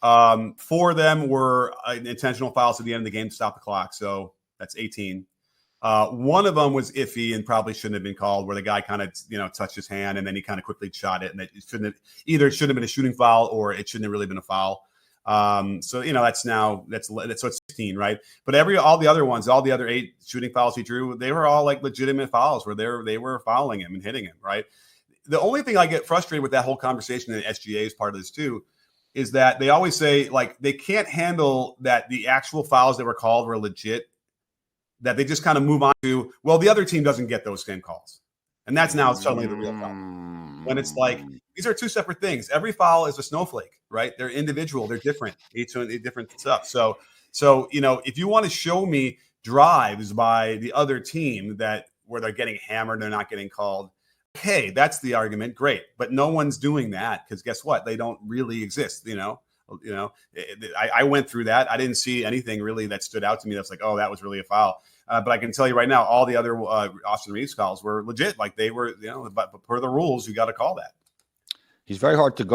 4 of them were intentional fouls at the end of the game to stop the clock. So that's 18. One of them was iffy and probably shouldn't have been called, where the guy kind of, touched his hand and then he kind of quickly shot it, and it shouldn't have been a shooting foul, or it shouldn't have really been a foul. So that's 16, right? But all the other ones, all the other 8 shooting fouls he drew, they were all like legitimate fouls where they were fouling him and hitting him, right? The only thing I get frustrated with that whole conversation, and SGA is part of this too, is that they always say like they can't handle that the actual fouls that were called were legit, that they just kind of move on to, well, the other team doesn't get those same calls. And that's now suddenly the real problem. When it's like, these are 2 separate things. Every foul is a snowflake, right? They're individual. They're different. Each one different stuff. So if you want to show me drives by the other team where they're getting hammered, they're not getting called, okay, that's the argument. Great. But no one's doing that, because guess what? They don't really exist, I went through that. I didn't see anything really that stood out to me that's like, oh, that was really a foul. But I can tell you right now, all the other Austin Reaves calls were legit. Like they were, but per the rules, you got to call that. He's very hard to go